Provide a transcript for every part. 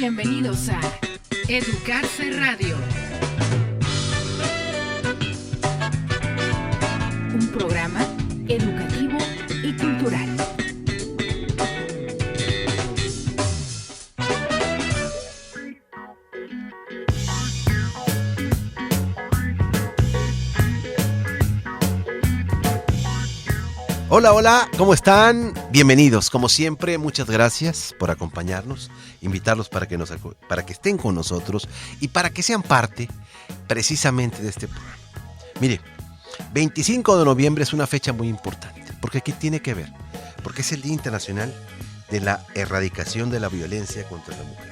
Bienvenidos a Educarse Radio, un programa educativo y cultural. Hola, hola, ¿cómo están? Bienvenidos, como siempre, muchas gracias por acompañarnos, invitarlos para que estén con nosotros y para que sean parte precisamente de este programa. Mire, 25 de noviembre es una fecha muy importante, porque ¿qué tiene que ver? Porque es el Día Internacional de la Erradicación de la Violencia contra la Mujer.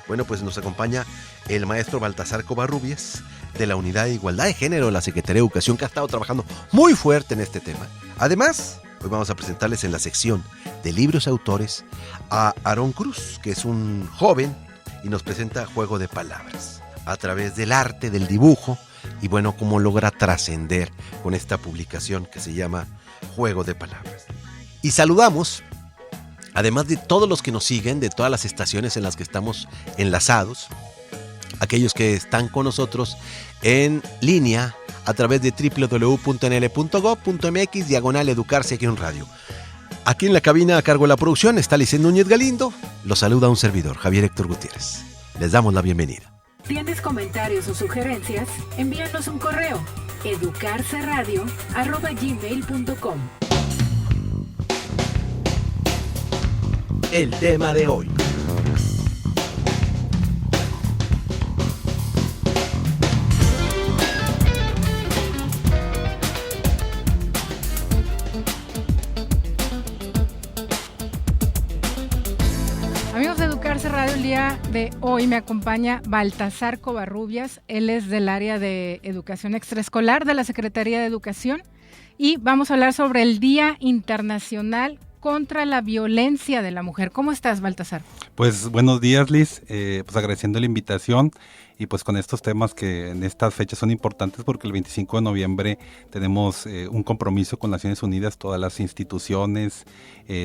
Bueno, pues nos acompaña el maestro Baltasar Covarrubias, de la Unidad de Igualdad de Género de la Secretaría de Educación, que ha estado trabajando muy fuerte en este tema. Además, hoy vamos a presentarles en la sección de libros y autores a Aarón Cruz, que es un joven y nos presenta Juego de Palabras a través del arte, del dibujo y bueno, cómo logra trascender con esta publicación que se llama Juego de Palabras. Y saludamos, además de todos los que nos siguen, de todas las estaciones en las que estamos enlazados, aquellos que están con nosotros en línea a través de www.nl.gov.mx/educarse aquí en radio. Aquí en la cabina a cargo de la producción está Licen Núñez Galindo. Los saluda un servidor, Javier Héctor Gutiérrez. Les damos la bienvenida. ¿Tienes comentarios o sugerencias? Envíanos un correo: educarceradio@gmail.com. El tema de hoy. Amigos de Educarse Radio, el día de hoy me acompaña Baltasar Covarrubias. Él es del área de educación extraescolar de la Secretaría de Educación y vamos a hablar sobre el Día Internacional contra la Violencia de la Mujer. ¿Cómo estás, Baltasar? Pues buenos días, Liz, pues agradeciendo la invitación y pues con estos temas que en estas fechas son importantes porque el 25 de noviembre tenemos un compromiso con Naciones Unidas, todas las instituciones,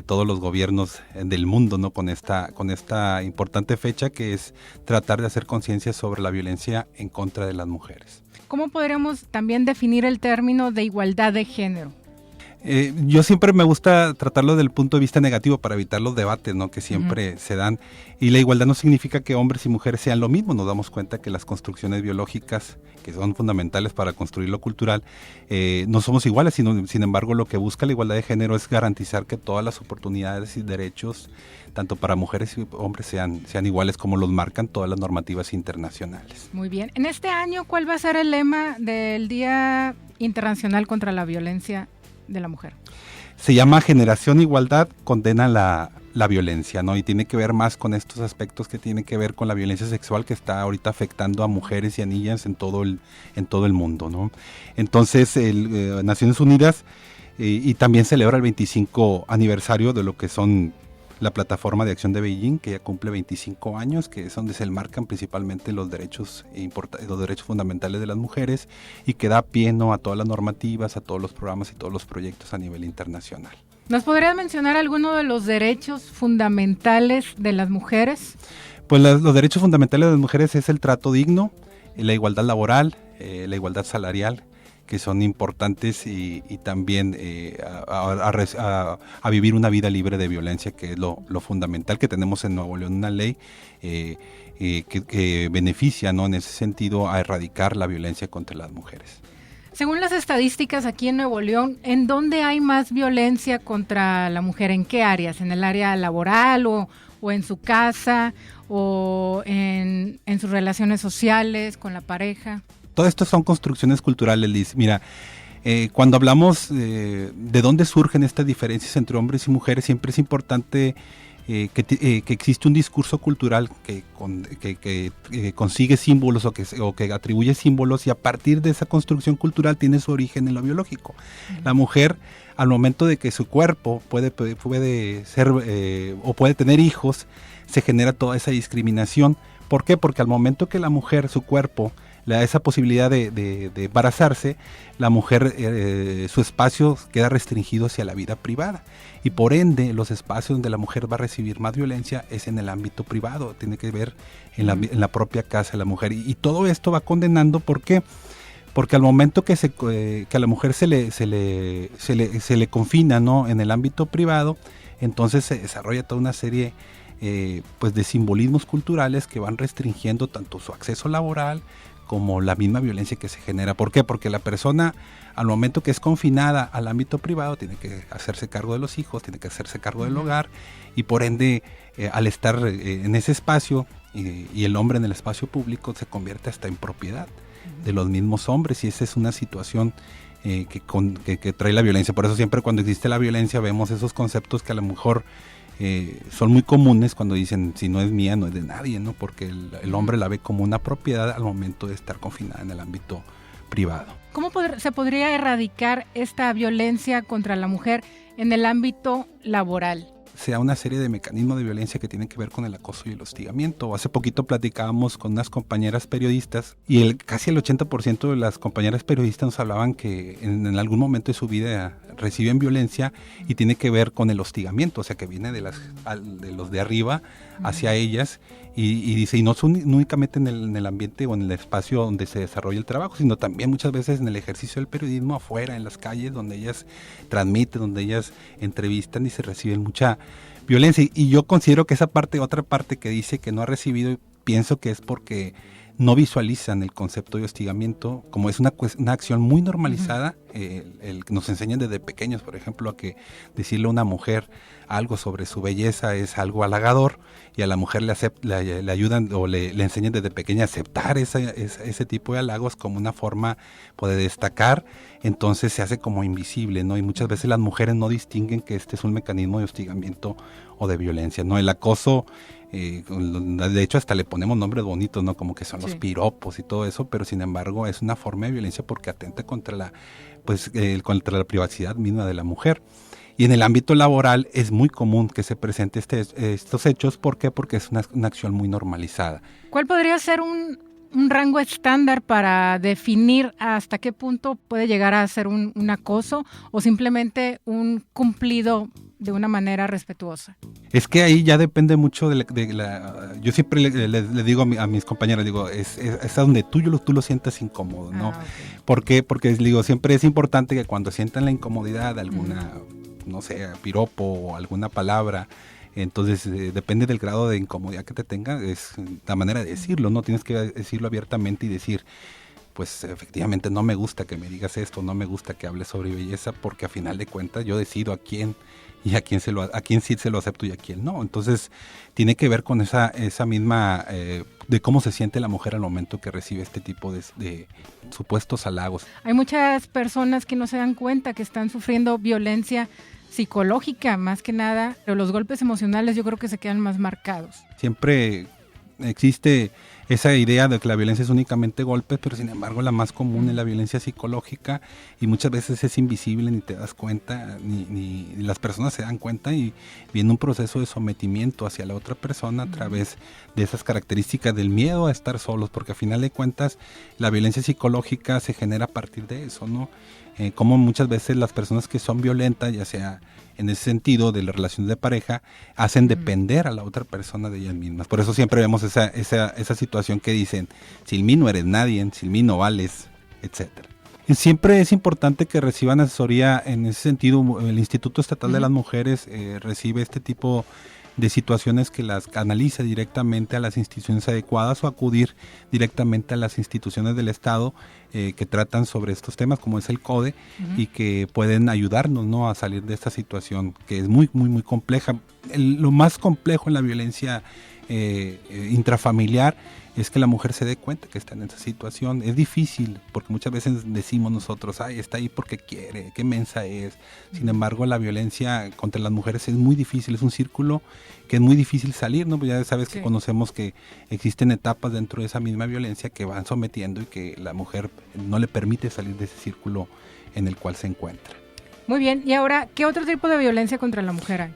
todos los gobiernos del mundo, ¿no? Con esta importante fecha que es tratar de hacer conciencia sobre la violencia en contra de las mujeres. ¿Cómo podríamos también definir el término de igualdad de género? Yo siempre me gusta tratarlo desde el punto de vista negativo para evitar los debates, ¿no? Que siempre se dan. Y la igualdad no significa que hombres y mujeres sean lo mismo. Nos damos cuenta que las construcciones biológicas, que son fundamentales para construir lo cultural, no somos iguales, sin embargo lo que busca la igualdad de género es garantizar que todas las oportunidades y derechos, tanto para mujeres y hombres, sean iguales como los marcan todas las normativas internacionales. Muy bien. En este año, ¿cuál va a ser el lema del Día Internacional contra la Violencia de la Mujer? Se llama Generación Igualdad condena la violencia, ¿no? Y tiene que ver más con estos aspectos que tienen que ver con la violencia sexual que está ahorita afectando a mujeres y a niñas en todo el mundo, ¿no? Entonces, Naciones Unidas y también celebra el 25 aniversario de lo que son la Plataforma de Acción de Beijing, que ya cumple 25 años, que es donde se enmarcan principalmente los derechos fundamentales de las mujeres y que da pie, ¿no?, a todas las normativas, a todos los programas y todos los proyectos a nivel internacional. ¿Nos podrías mencionar alguno de los derechos fundamentales de las mujeres? Pues los derechos fundamentales de las mujeres es el trato digno, la igualdad laboral, la igualdad salarial, que son importantes y también a vivir una vida libre de violencia, que es lo fundamental que tenemos en Nuevo León, una ley que beneficia, ¿no?, en ese sentido a erradicar la violencia contra las mujeres. Según las estadísticas aquí en Nuevo León, ¿en dónde hay más violencia contra la mujer? ¿En qué áreas? ¿En el área laboral o en su casa o en sus relaciones sociales con la pareja? Todo esto son construcciones culturales, Liz. Mira, cuando hablamos de dónde surgen estas diferencias entre hombres y mujeres, siempre es importante que existe un discurso cultural que consigue símbolos o que atribuye símbolos, y a partir de esa construcción cultural tiene su origen en lo biológico. La mujer, al momento de que su cuerpo puede ser o puede tener hijos, se genera toda esa discriminación. ¿Por qué? Porque al momento que la mujer, su cuerpo, le da esa posibilidad de embarazarse, la mujer, su espacio queda restringido hacia la vida privada. Y por ende, los espacios donde la mujer va a recibir más violencia es en el ámbito privado, tiene que ver en la propia casa de la mujer. Y todo esto va condenando, ¿por qué? Porque al momento que a la mujer se le confina, ¿no?, en el ámbito privado, entonces se desarrolla toda una serie pues de simbolismos culturales que van restringiendo tanto su acceso laboral como la misma violencia que se genera. ¿Por qué? Porque la persona, al momento que es confinada al ámbito privado, tiene que hacerse cargo de los hijos, tiene que hacerse cargo del hogar, y por ende, al estar en ese espacio y el hombre en el espacio público, se convierte hasta en propiedad de los mismos hombres, y esa es una situación que trae la violencia. Por eso siempre cuando existe la violencia vemos esos conceptos que a lo mejor son muy comunes cuando dicen, si no es mía, no es de nadie, ¿no? Porque el hombre la ve como una propiedad al momento de estar confinada en el ámbito privado. ¿Cómo se podría erradicar esta violencia contra la mujer en el ámbito laboral? Sea una serie de mecanismos de violencia que tienen que ver con el acoso y el hostigamiento. Hace poquito platicábamos con unas compañeras periodistas y casi el 80% de las compañeras periodistas nos hablaban que en algún momento de su vida reciben violencia y tiene que ver con el hostigamiento, o sea que viene de los de arriba hacia ellas, y dice, y no únicamente en el ambiente o en el espacio donde se desarrolla el trabajo, sino también muchas veces en el ejercicio del periodismo afuera, en las calles, donde ellas transmiten, donde ellas entrevistan y se reciben mucha violencia. Y yo considero que otra parte que dice que no ha recibido, pienso que es porque no visualizan el concepto de hostigamiento, como es una acción muy normalizada. Nos enseñan desde pequeños, por ejemplo, a que decirle a una mujer algo sobre su belleza es algo halagador, y a la mujer le ayudan o le enseñan desde pequeña a aceptar ese tipo de halagos como una forma de destacar. Entonces se hace como invisible, ¿no? Y muchas veces las mujeres no distinguen que este es un mecanismo de hostigamiento o de violencia, ¿no? El acoso, de hecho hasta le ponemos nombres bonitos, ¿no? Como que son los piropos y todo eso, pero sin embargo es una forma de violencia porque atenta contra la privacidad misma de la mujer. Y en el ámbito laboral es muy común que se presente estos hechos. ¿Por qué? Porque es una acción muy normalizada. ¿Cuál podría ser un rango estándar para definir hasta qué punto puede llegar a ser un acoso o simplemente un cumplido de una manera respetuosa? Es que ahí ya depende mucho yo siempre le digo a mis compañeras, digo, es a donde tú lo sientas incómodo, ¿no? Okay. ¿Por qué? Porque digo, siempre es importante que cuando sientan la incomodidad, alguna, no sé, piropo o alguna palabra, entonces depende del grado de incomodidad que te tenga, es la manera de decirlo, ¿no? Tienes que decirlo abiertamente y decir, pues efectivamente no me gusta que me digas esto, no me gusta que hables sobre belleza, porque a final de cuentas yo decido a quién y a quién sí se lo acepto y a quién no. Entonces tiene que ver con esa misma de cómo se siente la mujer al momento que recibe este tipo de supuestos halagos. Hay muchas personas que no se dan cuenta que están sufriendo violencia psicológica más que nada, pero los golpes emocionales yo creo que se quedan más marcados. Siempre existe esa idea de que la violencia es únicamente golpes, pero sin embargo la más común es la violencia psicológica, y muchas veces es invisible, ni te das cuenta, ni las personas se dan cuenta, y viene un proceso de sometimiento hacia la otra persona a través de esas características del miedo a estar solos, porque a final de cuentas la violencia psicológica se genera a partir de eso, ¿no? Como muchas veces las personas que son violentas, ya sea en ese sentido de las relaciones de pareja, hacen depender a la otra persona de ellas mismas. Por eso siempre vemos esa situación que dicen, sin mí no eres nadie, sin mí no vales, etcétera. Y siempre es importante que reciban asesoría en ese sentido. El Instituto Estatal de las Mujeres recibe este tipo de situaciones que las canaliza directamente a las instituciones adecuadas o acudir directamente a las instituciones del Estado que tratan sobre estos temas, como es el CODE, y que pueden ayudarnos, ¿no?, a salir de esta situación que es muy, muy, muy compleja. Lo más complejo en la violencia intrafamiliar es que la mujer se dé cuenta que está en esa situación. Es difícil, porque muchas veces decimos nosotros, ay, está ahí porque quiere, qué mensa es. Sin embargo, la violencia contra las mujeres es muy difícil, es un círculo que es muy difícil salir, ¿no? Pues ya sabes que conocemos que existen etapas dentro de esa misma violencia que van sometiendo y que la mujer no le permite salir de ese círculo en el cual se encuentra. Muy bien, y ahora, ¿qué otro tipo de violencia contra la mujer hay?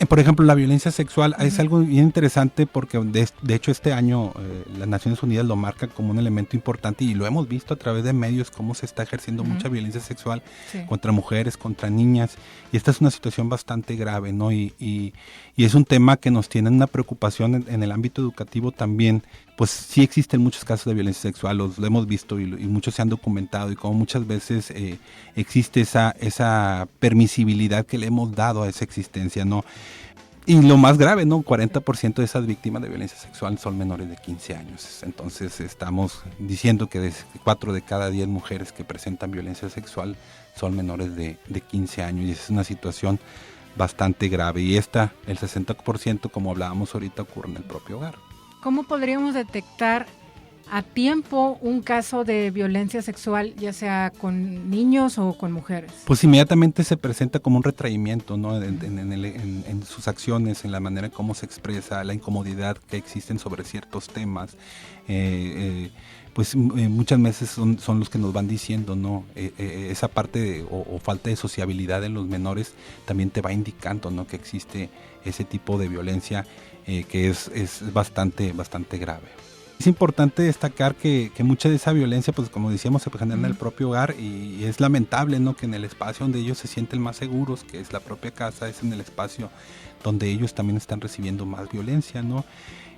Por ejemplo, la violencia sexual es algo bien interesante porque de hecho este año las Naciones Unidas lo marcan como un elemento importante y lo hemos visto a través de medios cómo se está ejerciendo mucha violencia sexual contra mujeres, contra niñas, y esta es una situación bastante grave, ¿no? Y es un tema que nos tiene una preocupación en el ámbito educativo también. Pues sí existen muchos casos de violencia sexual, lo hemos visto y muchos se han documentado, y como muchas veces existe esa permisibilidad que le hemos dado a esa existencia, ¿no? Y lo más grave, ¿no? 40% de esas víctimas de violencia sexual son menores de 15 años. Entonces estamos diciendo que 4 de cada 10 mujeres que presentan violencia sexual son menores de 15 años, y esa es una situación bastante grave. Y el 60%, como hablábamos ahorita, ocurre en el propio hogar. ¿Cómo podríamos detectar a tiempo un caso de violencia sexual, ya sea con niños o con mujeres? Pues inmediatamente se presenta como un retraimiento, ¿no? En sus acciones, en la manera en cómo se expresa, la incomodidad que existen sobre ciertos temas. Muchas veces son los que nos van diciendo, ¿no? Esa parte o falta de sociabilidad en los menores también te va indicando, ¿no? Que existe ese tipo de violencia que es bastante grave. Es importante destacar que mucha de esa violencia, pues como decíamos, se genera en el propio hogar, y es lamentable, ¿no? Que en el espacio donde ellos se sienten más seguros, que es la propia casa, es en el espacio donde ellos también están recibiendo más violencia, ¿no?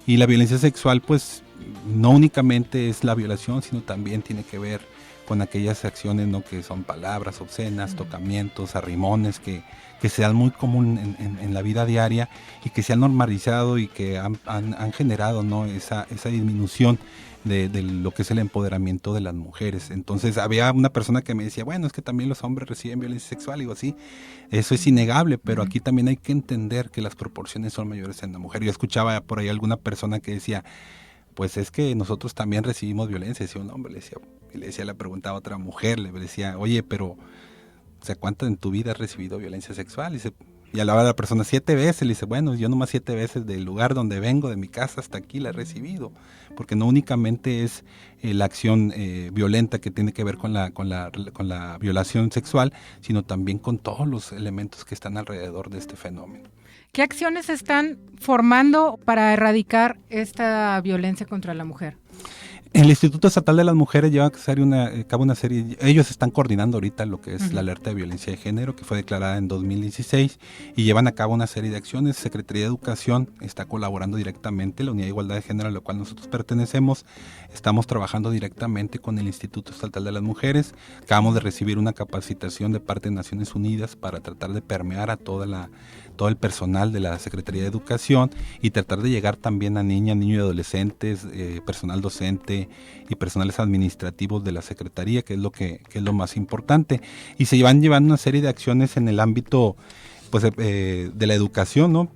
Y la violencia sexual, pues no únicamente es la violación, sino también tiene que ver con aquellas acciones, ¿no? Que son palabras obscenas, tocamientos, arrimones, que se dan muy común en la vida diaria y que se han normalizado y que han generado, ¿no? esa disminución de lo que es el empoderamiento de las mujeres. Entonces había una persona que me decía, bueno, es que también los hombres reciben violencia sexual. Y digo, sí, eso es innegable, pero aquí también hay que entender que las proporciones son mayores en la mujer. Yo escuchaba por ahí alguna persona que decía, pues es que nosotros también recibimos violencia. Decía un hombre, le decía, le preguntaba a otra mujer, le decía, oye, pero o sea, ¿cuánto en tu vida has recibido violencia sexual? Y hablaba de la persona 7 veces, le dice, bueno, yo nomás 7 veces del lugar donde vengo, de mi casa hasta aquí, la he recibido. Porque no únicamente es la acción violenta que tiene que ver con la violación sexual, sino también con todos los elementos que están alrededor de este fenómeno. ¿Qué acciones se están formando para erradicar esta violencia contra la mujer? El Instituto Estatal de las Mujeres lleva a cabo una serie, ellos están coordinando ahorita lo que es la alerta de violencia de género, que fue declarada en 2016, y llevan a cabo una serie de acciones. Secretaría de Educación está colaborando directamente, la Unidad de Igualdad de Género a la cual nosotros pertenecemos, estamos trabajando directamente con el Instituto Estatal de las Mujeres. Acabamos de recibir una capacitación de parte de Naciones Unidas para tratar de permear a todo el personal de la Secretaría de Educación y tratar de llegar también a niños y adolescentes, personal docente y personales administrativos de la Secretaría, que es lo más importante. Y se van llevando una serie de acciones en el ámbito, pues, de la educación, ¿no?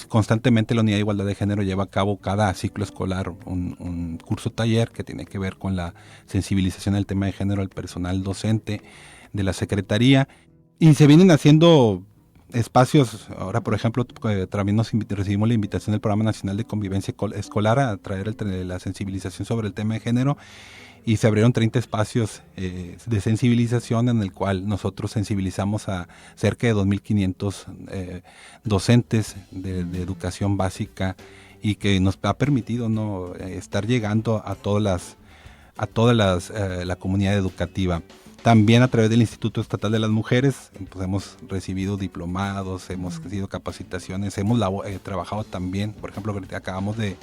Constantemente la Unidad de Igualdad de Género lleva a cabo cada ciclo escolar un curso taller que tiene que ver con la sensibilización del tema de género al personal docente de la Secretaría, y se vienen haciendo espacios. Ahora, por ejemplo, también recibimos la invitación del Programa Nacional de Convivencia Escolar a traer la sensibilización sobre el tema de género, y se abrieron 30 espacios de sensibilización en el cual nosotros sensibilizamos a cerca de 2.500 docentes de educación básica, y que nos ha permitido, ¿no? Estar llegando a toda la comunidad educativa. También a través del Instituto Estatal de las Mujeres, pues hemos recibido diplomados, hemos recibido capacitaciones, hemos trabajado también, por ejemplo, acabamos de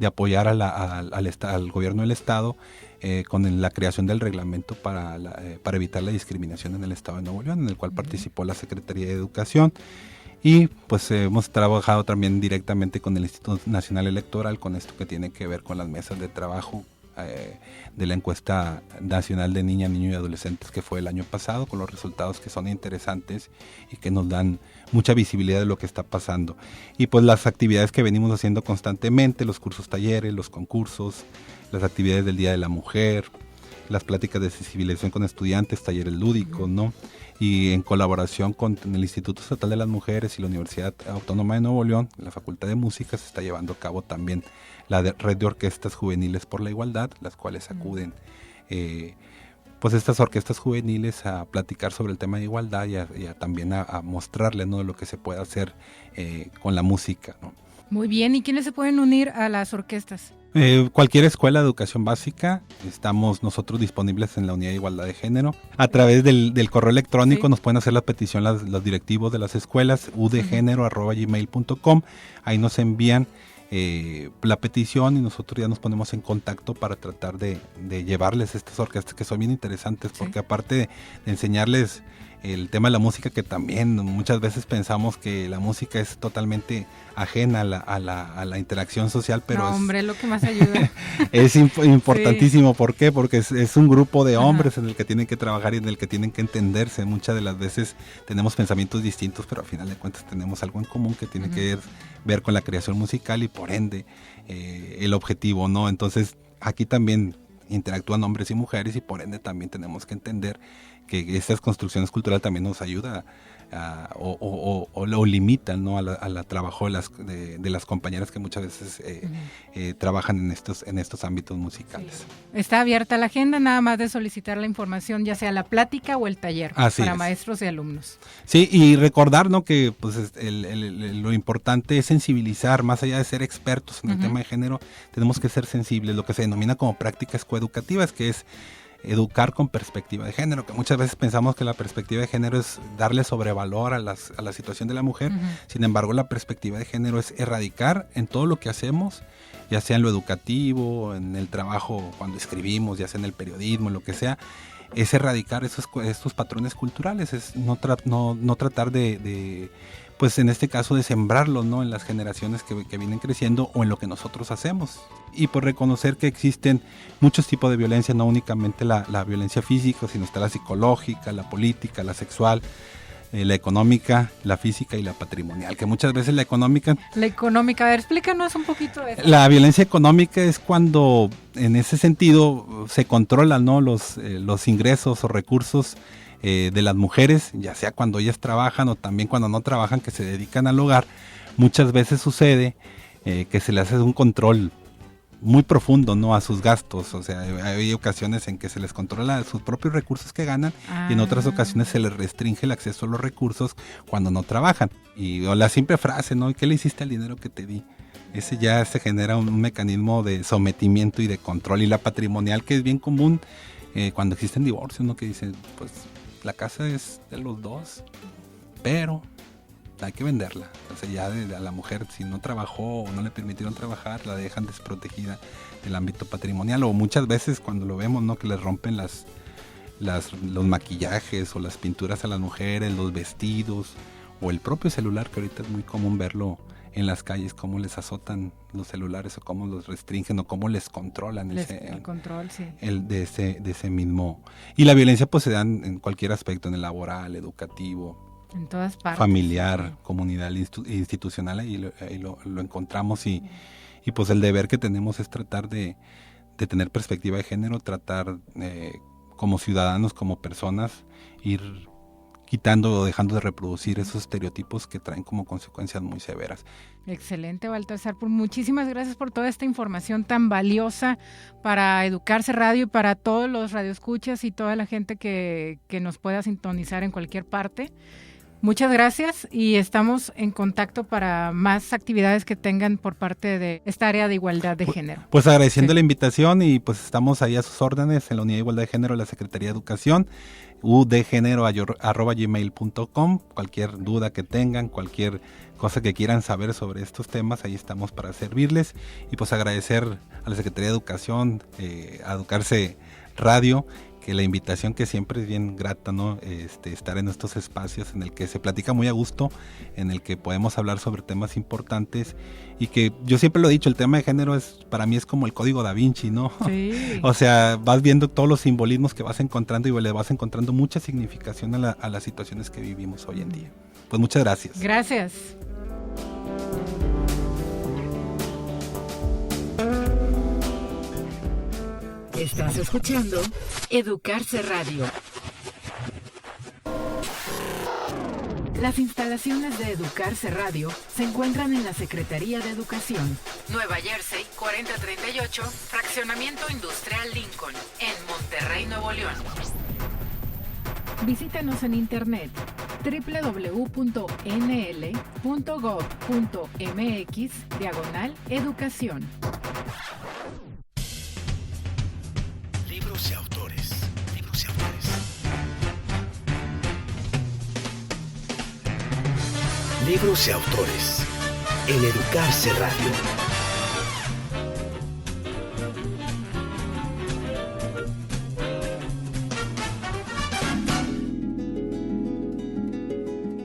apoyar al gobierno del Estado con la creación del reglamento para evitar la discriminación en el Estado de Nuevo León, en el cual participó la Secretaría de Educación. Y pues hemos trabajado también directamente con el Instituto Nacional Electoral, con esto que tiene que ver con las mesas de trabajo de la encuesta nacional de niños y adolescentes, que fue el año pasado, con los resultados que son interesantes y que nos dan mucha visibilidad de lo que está pasando. Y pues las actividades que venimos haciendo constantemente, los cursos talleres, los concursos, las actividades del Día de la Mujer, las pláticas de sensibilización con estudiantes, talleres lúdicos, ¿no? Y en colaboración con el Instituto Estatal de las Mujeres y la Universidad Autónoma de Nuevo León, la Facultad de Música, se está llevando a cabo también la red de orquestas juveniles por la igualdad, las cuales acuden pues estas orquestas juveniles a platicar sobre el tema de igualdad y también a mostrarles, ¿no?, lo que se puede hacer con la música, ¿no? Muy bien, ¿y quiénes se pueden unir a las orquestas? Cualquier escuela de educación básica, estamos nosotros disponibles en la Unidad de Igualdad de Género. A través del correo electrónico nos pueden hacer la petición los directivos de las escuelas, udegénero@gmail.com. Ahí nos envían la petición y nosotros ya nos ponemos en contacto para tratar de llevarles estas orquestas que son bien interesantes, porque aparte de enseñarles el tema de la música, que también muchas veces pensamos que la música es totalmente ajena a la interacción social, pero no, hombre, es lo que más ayuda. Es importantísimo. ¿Por qué? Porque es un grupo de hombres en el que tienen que trabajar y en el que tienen que entenderse. Muchas de las veces tenemos pensamientos distintos, pero al final de cuentas tenemos algo en común que tiene que ver con la creación musical y por ende el objetivo, ¿no? Entonces aquí también interactúan hombres y mujeres y por ende también tenemos que entender que estas construcciones culturales también nos ayudan o limitan, ¿no?, a la trabajo de las compañeras que muchas veces trabajan en estos ámbitos musicales. Sí. Está abierta la agenda, nada más de solicitar la información, ya sea la plática o el taller, para maestros y alumnos. Sí, y recordar, ¿no?, que pues lo importante es sensibilizar, más allá de ser expertos en el tema de género, tenemos que ser sensibles, lo que se denomina como prácticas coeducativas, que es educar con perspectiva de género, que muchas veces pensamos que la perspectiva de género es darle sobrevalor a la situación de la mujer. Sin embargo, la perspectiva de género es erradicar en todo lo que hacemos, ya sea en lo educativo, en el trabajo cuando escribimos, ya sea en el periodismo, lo que sea, es erradicar estos patrones culturales, es no tratar de pues en este caso de sembrarlo, ¿no?, en las generaciones que vienen creciendo o en lo que nosotros hacemos. Y por reconocer que existen muchos tipos de violencia, no únicamente la violencia física, sino está la psicológica, la política, la sexual, la económica, la física y la patrimonial, que muchas veces la económica... a ver, explícanos un poquito de eso. La violencia económica es cuando en ese sentido se controlan, ¿no?, los ingresos o recursos de las mujeres, ya sea cuando ellas trabajan o también cuando no trabajan, que se dedican al hogar. Muchas veces sucede que se les hace un control muy profundo, ¿no?, a sus gastos. O sea, hay ocasiones en que se les controla sus propios recursos que ganan y en otras ocasiones se les restringe el acceso a los recursos cuando no trabajan. O la simple frase, ¿no?, ¿qué le hiciste al dinero que te di? Ese ya se genera un mecanismo de sometimiento y de control. Y la patrimonial, que es bien común cuando existen divorcios, ¿no?, que dicen, pues la casa es de los dos, pero hay que venderla. O sea, ya a la mujer, si no trabajó o no le permitieron trabajar, la dejan desprotegida del ámbito patrimonial. O muchas veces cuando lo vemos, ¿no?, que les rompen los maquillajes o las pinturas a las mujeres, los vestidos o el propio celular, que ahorita es muy común verlo en las calles, cómo les azotan los celulares o cómo los restringen o cómo les controlan el control, sí, de ese mismo. Y la violencia pues se da en cualquier aspecto, en el laboral, educativo, en todas partes, familiar, comunidad, institucional, ahí lo encontramos y pues el deber que tenemos es tratar de tener perspectiva de género, tratar como ciudadanos, como personas, ir quitando o dejando de reproducir esos estereotipos que traen como consecuencias muy severas. Excelente, Baltasar, pues muchísimas gracias por toda esta información tan valiosa para Educarse Radio y para todos los radioescuchas y toda la gente que nos pueda sintonizar en cualquier parte. Muchas gracias y estamos en contacto para más actividades que tengan por parte de esta área de igualdad de género. Pues agradeciendo la invitación y pues estamos ahí a sus órdenes en la Unidad de Igualdad de Género de la Secretaría de Educación, udegénero@gmail.com. Cualquier duda que tengan, cualquier cosa que quieran saber sobre estos temas, ahí estamos para servirles. Y pues agradecer a la Secretaría de Educación, a Educarse Radio, que la invitación, que siempre es bien grata, ¿no? Estar en estos espacios en el que se platica muy a gusto, en el que podemos hablar sobre temas importantes y que yo siempre lo he dicho, el tema de género para mí es como el código Da Vinci, ¿no? Sí. O sea, vas viendo todos los simbolismos que vas encontrando y le vas encontrando mucha significación a las situaciones que vivimos hoy en día. Pues muchas gracias. Gracias. Estás escuchando Educarse Radio. Las instalaciones de Educarse Radio se encuentran en la Secretaría de Educación, Nueva Jersey, 4038, Fraccionamiento Industrial Lincoln, en Monterrey, Nuevo León. Visítanos en internet www.nl.gov.mx/educación. Libros y autores. Libros y autores. Libros y autores. En Educarse Radio.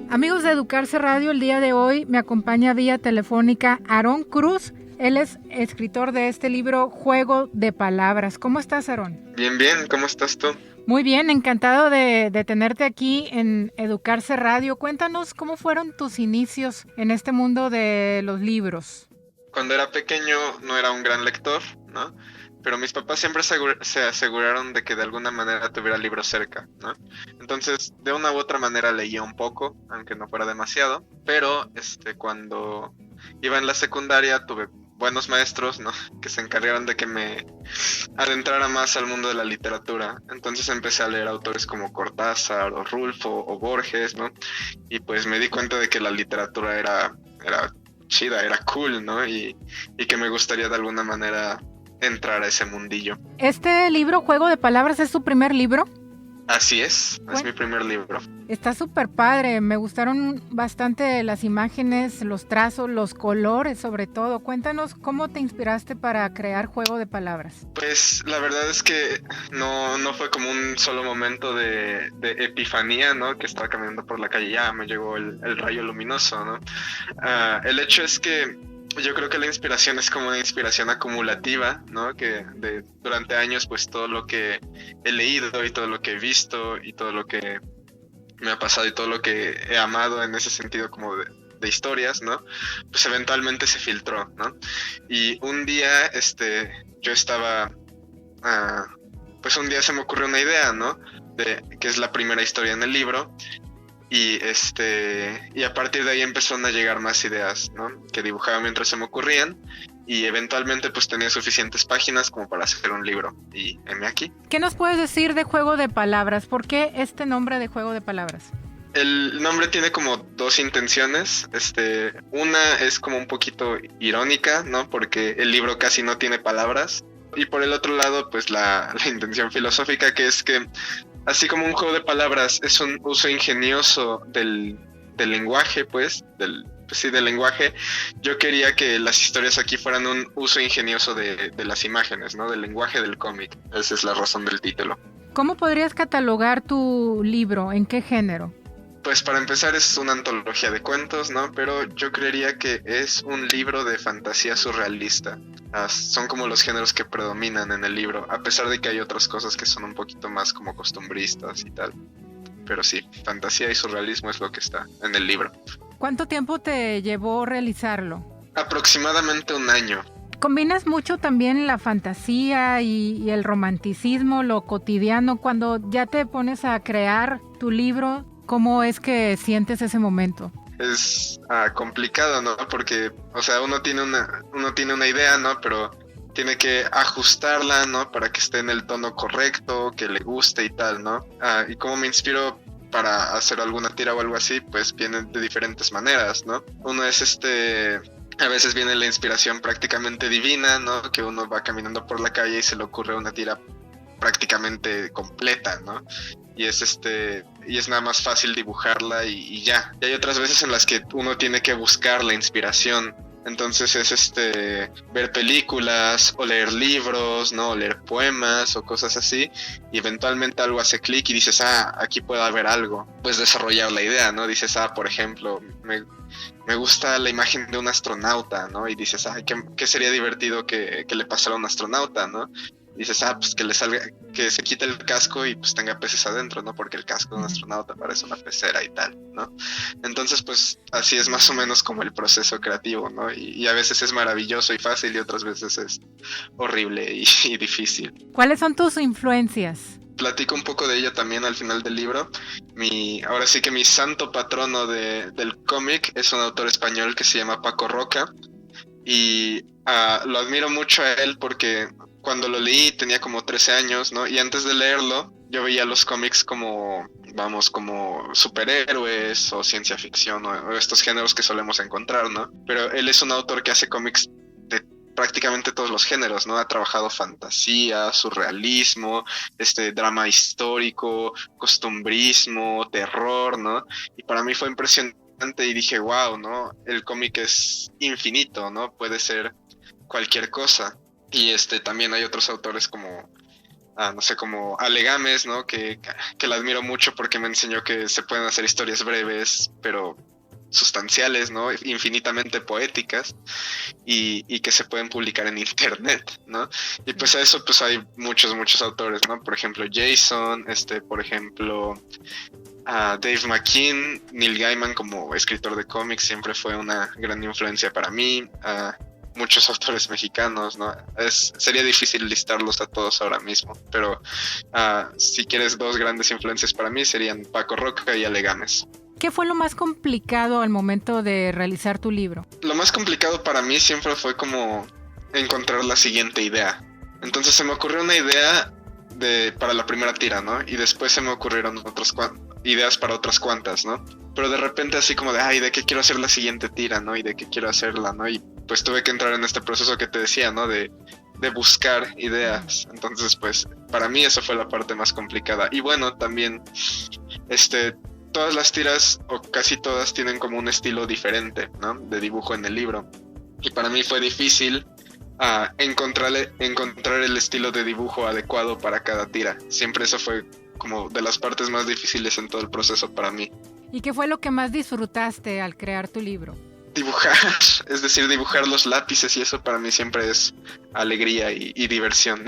Amigos de Educarse Radio, el día de hoy me acompaña vía telefónica Aarón Cruz. Él es escritor de este libro Juego de Palabras. ¿Cómo estás, Aarón? Bien, ¿cómo estás tú? Muy bien, encantado de tenerte aquí en Educarse Radio. Cuéntanos cómo fueron tus inicios en este mundo de los libros. Cuando era pequeño no era un gran lector, ¿no? Pero mis papás siempre se aseguraron de que de alguna manera tuviera libros cerca, ¿no? Entonces, de una u otra manera leía un poco, aunque no fuera demasiado, pero cuando iba en la secundaria tuve buenos maestros, ¿no? Que se encargaron de que me adentrara más al mundo de la literatura. Entonces empecé a leer autores como Cortázar o Rulfo o Borges, ¿no? Y pues me di cuenta de que la literatura era chida, era cool, ¿no? Y que me gustaría de alguna manera entrar a ese mundillo. ¿Este libro, Juego de Palabras, es tu primer libro? Así es mi primer libro. Está súper padre, me gustaron bastante las imágenes, los trazos, los colores sobre todo. Cuéntanos cómo te inspiraste para crear Juego de Palabras. Pues la verdad es que no fue como un solo momento de epifanía, ¿no? Que estaba caminando por la calle y ya me llegó el rayo luminoso, ¿no? El hecho es que yo creo que la inspiración es como una inspiración acumulativa, ¿no? Que durante años, pues todo lo que he leído y todo lo que he visto y todo lo que me ha pasado y todo lo que he amado en ese sentido como de historias, ¿no? Pues eventualmente se filtró, ¿no? Y un día, yo estaba, pues un día se me ocurrió una idea, ¿no? Que es la primera historia en el libro. Y a partir de ahí empezaron a llegar más ideas, ¿no? Que dibujaba mientras se me ocurrían y eventualmente pues tenía suficientes páginas como para hacer un libro y heme aquí. ¿Qué nos puedes decir de Juego de Palabras? ¿Por qué este nombre de Juego de Palabras? El nombre tiene como dos intenciones. Una es como un poquito irónica, ¿no? Porque el libro casi no tiene palabras. Y por el otro lado, pues la intención filosófica, que es que así como un juego de palabras es un uso ingenioso del lenguaje, del lenguaje, yo quería que las historias aquí fueran un uso ingenioso de las imágenes, ¿no? Del lenguaje del cómic. Esa es la razón del título. ¿Cómo podrías catalogar tu libro? ¿En qué género? Pues para empezar es una antología de cuentos, ¿no? Pero yo creería que es un libro de fantasía surrealista. Son como los géneros que predominan en el libro, a pesar de que hay otras cosas que son un poquito más como costumbristas y tal. Pero sí, fantasía y surrealismo es lo que está en el libro. ¿Cuánto tiempo te llevó realizarlo? Aproximadamente un año. ¿Combinas mucho también la fantasía y el romanticismo, lo cotidiano? Cuando ya te pones a crear tu libro, ¿cómo es que sientes ese momento? Es complicado, ¿no? Porque, o sea, uno tiene una idea, ¿no? Pero tiene que ajustarla, ¿no? Para que esté en el tono correcto, que le guste y tal, ¿no? Y cómo me inspiro para hacer alguna tira o algo así, pues viene de diferentes maneras, ¿no? Uno es a veces viene la inspiración prácticamente divina, ¿no? Que uno va caminando por la calle y se le ocurre una tira prácticamente completa, ¿no? Y es nada más fácil dibujarla y ya. Y hay otras veces en las que uno tiene que buscar la inspiración. Entonces es ver películas o leer libros, ¿no? O leer poemas o cosas así. Y eventualmente algo hace clic y dices, aquí puede haber algo. Pues desarrollar la idea, ¿no? Dices, por ejemplo, me gusta la imagen de un astronauta, ¿no? Y dices, ¿qué sería divertido que le pasara a un astronauta, ¿no? Dices, pues que se quite el casco y pues tenga peces adentro, ¿no? Porque el casco de un astronauta parece una pecera y tal, ¿no? Entonces, pues así es más o menos como el proceso creativo, ¿no? Y a veces es maravilloso y fácil y otras veces es horrible y difícil. ¿Cuáles son tus influencias? platico un poco de ella también al final del libro. Ahora sí que mi santo patrono del cómic es un autor español que se llama Paco Roca, y lo admiro mucho a él porque cuando lo leí tenía como 13 años, ¿no? Y antes de leerlo yo veía los cómics como superhéroes o ciencia ficción o estos géneros que solemos encontrar, ¿no? Pero él es un autor que hace cómics de prácticamente todos los géneros, ¿no? Ha trabajado fantasía, surrealismo, drama histórico, costumbrismo, terror, ¿no? Y para mí fue impresionante y dije, wow, ¿no? El cómic es infinito, ¿no? Puede ser cualquier cosa. Y también hay otros autores como, no sé, como Ale Gámez, ¿no? Que la admiro mucho porque me enseñó que se pueden hacer historias breves, pero sustanciales, ¿no? Infinitamente poéticas, y que se pueden publicar en internet, ¿no? Y pues a eso pues hay muchos autores, ¿no? Por ejemplo, Jason, por ejemplo, Dave McKean, Neil Gaiman como escritor de cómics siempre fue una gran influencia para mí. Muchos autores mexicanos, ¿no? Sería difícil listarlos a todos ahora mismo, pero si quieres dos grandes influencias para mí serían Paco Roca y Ale Gámez. ¿Qué fue lo más complicado al momento de realizar tu libro? Lo más complicado para mí siempre fue como encontrar la siguiente idea. Entonces se me ocurrió una idea para la primera tira, ¿no? Y después se me ocurrieron ideas para otras cuantas, ¿no? Pero de repente así como ¿de qué quiero hacer la siguiente tira, ¿no? Y de qué quiero hacerla, ¿no? Y pues tuve que entrar en este proceso que te decía, ¿no? De buscar ideas. Entonces, pues, para mí esa fue la parte más complicada. Y bueno, también, todas las tiras, o casi todas, tienen como un estilo diferente, ¿no? De dibujo en el libro. Y para mí fue difícil encontrar el estilo de dibujo adecuado para cada tira. Siempre eso fue como de las partes más difíciles en todo el proceso para mí. ¿Y qué fue lo que más disfrutaste al crear tu libro? Dibujar, es decir, dibujar los lápices, y eso para mí siempre es alegría y diversión.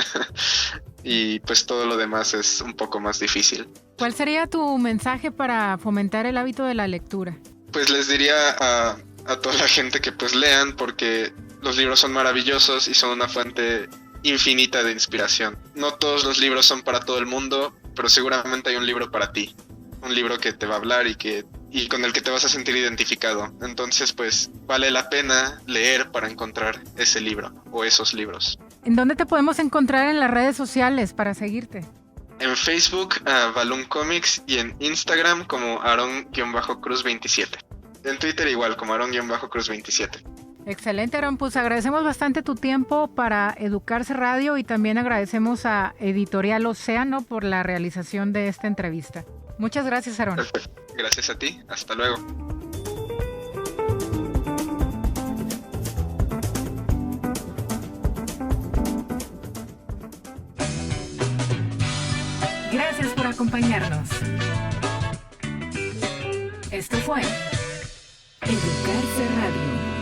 Y pues todo lo demás es un poco más difícil. ¿Cuál sería tu mensaje para fomentar el hábito de la lectura? Pues les diría a toda la gente que pues lean, porque los libros son maravillosos y son una fuente infinita de inspiración. No todos los libros son para todo el mundo, pero seguramente hay un libro para ti. Un libro que te va a hablar y con el que te vas a sentir identificado. Entonces, pues, vale la pena leer para encontrar ese libro o esos libros. ¿En dónde te podemos encontrar en las redes sociales para seguirte? En Facebook, Balloon Comics, y en Instagram como Aaron-Cruz27. En Twitter igual, como Aaron-Cruz27. Excelente, Aaron. Pues agradecemos bastante tu tiempo para Educarse Radio y también agradecemos a Editorial Océano por la realización de esta entrevista. Muchas gracias, Aaron. Perfecto. Gracias a ti. Hasta luego. Gracias por acompañarnos. Esto fue Educarse Radio.